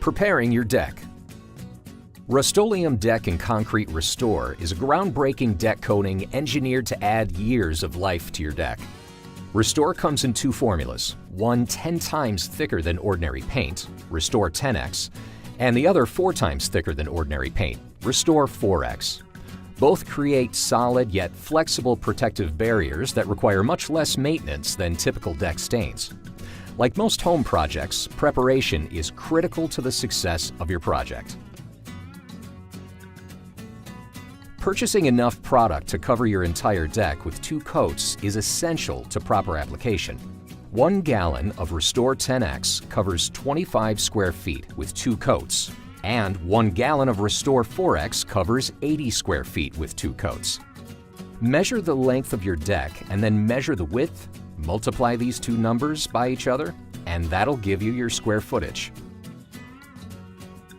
Preparing your deck. Rust-Oleum Deck and Concrete Restore is a groundbreaking deck coating engineered to add years of life to your deck. Restore comes in two formulas, one 10 times thicker than ordinary paint, Restore 10X, and the other 4 times thicker than ordinary paint, Restore 4X. Both create solid yet flexible protective barriers that require much less maintenance than typical deck stains. Like most home projects, preparation is critical to the success of your project. Purchasing enough product to cover your entire deck with 2 coats is essential to proper application. 1 gallon of Restore 10X covers 25 square feet with 2 coats, and 1 gallon of Restore 4X covers 80 square feet with 2 coats. Measure the length of your deck and then measure the width, multiply these two numbers by each other, and that'll give you your square footage.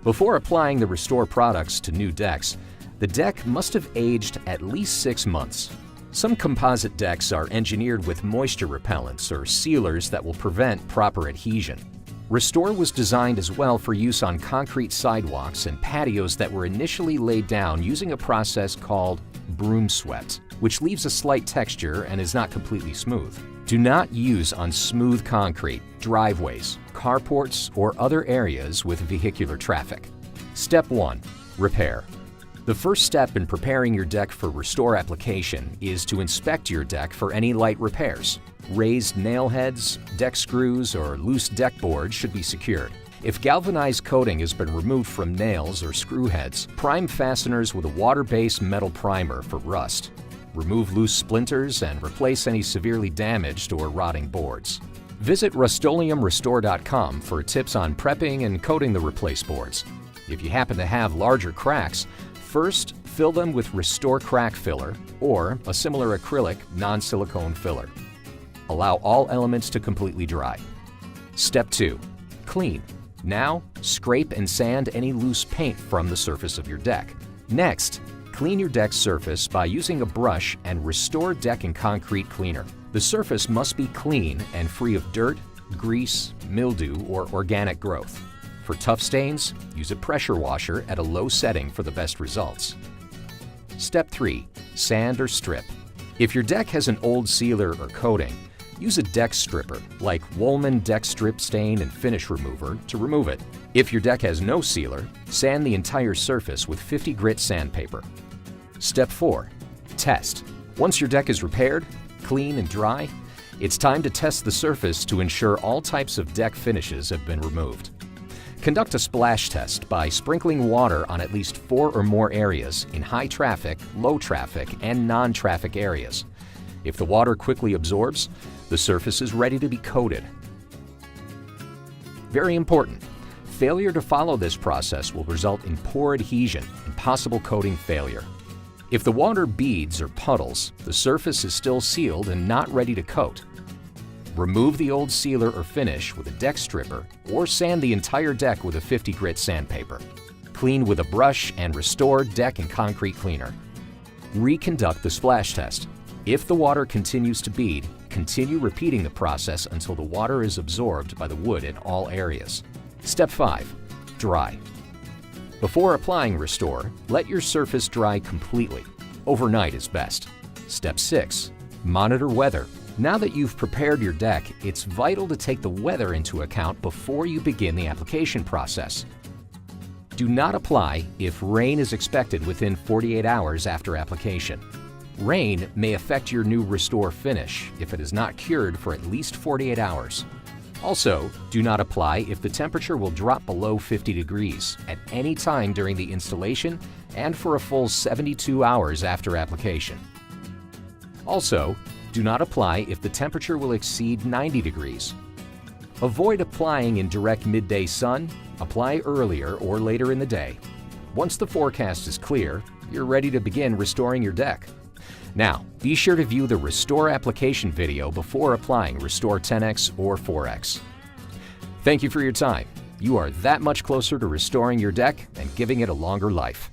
Before applying the Restore products to new decks, the deck must have aged at least 6 months. Some composite decks are engineered with moisture repellents or sealers that will prevent proper adhesion. Restore was designed as well for use on concrete sidewalks and patios that were initially laid down using a process called broom swept, which leaves a slight texture and is not completely smooth. Do not use on smooth concrete, driveways, carports, or other areas with vehicular traffic. Step 1. Repair. The first step in preparing your deck for Restore application is to inspect your deck for any light repairs. Raised nail heads, deck screws, or loose deck boards should be secured. If galvanized coating has been removed from nails or screw heads, prime fasteners with a water-based metal primer for rust. Remove loose splinters and replace any severely damaged or rotting boards. Visit Rust-Oleumrestore.com for tips on prepping and coating the replaced boards. If you happen to have larger cracks, first fill them with Restore Crack Filler or a similar acrylic non-silicone filler. Allow all elements to completely dry. Step 2. Clean. Now, scrape and sand any loose paint from the surface of your deck. Next, clean your deck surface by using a brush and Restore Deck and Concrete Cleaner. The surface must be clean and free of dirt, grease, mildew, or organic growth. For tough stains, use a pressure washer at a low setting for the best results. Step 3. Sand or strip. If your deck has an old sealer or coating, use a deck stripper like Woolman Deck Strip Stain and Finish Remover to remove it. If your deck has no sealer, sand the entire surface with 50 grit sandpaper. Step 4. Test. Once your deck is repaired, clean and dry, it's time to test the surface to ensure all types of deck finishes have been removed. Conduct a splash test by sprinkling water on at least 4 or more areas in high traffic, low traffic, and non-traffic areas. If the water quickly absorbs, the surface is ready to be coated. Very important. Failure to follow this process will result in poor adhesion and possible coating failure. If the water beads or puddles, the surface is still sealed and not ready to coat. Remove the old sealer or finish with a deck stripper or sand the entire deck with a 50 grit sandpaper. Clean with a brush and Restore Deck and Concrete Cleaner. Reconduct the splash test. If the water continues to bead, continue repeating the process until the water is absorbed by the wood in all areas. Step 5. Dry. Before applying Restore, let your surface dry completely. Overnight is best. Step 6. Monitor weather. Now that you've prepared your deck, it's vital to take the weather into account before you begin the application process. Do not apply if rain is expected within 48 hours after application. Rain may affect your new Restore finish if it is not cured for at least 48 hours. Also, do not apply if the temperature will drop below 50 degrees at any time during the installation and for a full 72 hours after application. Also, do not apply if the temperature will exceed 90 degrees. Avoid applying in direct midday sun. Apply earlier or later in the day. Once the forecast is clear, you're ready to begin restoring your deck. Now, be sure to view the Restore application video before applying Restore 10X or 4X. Thank you for your time. You are that much closer to restoring your deck and giving it a longer life.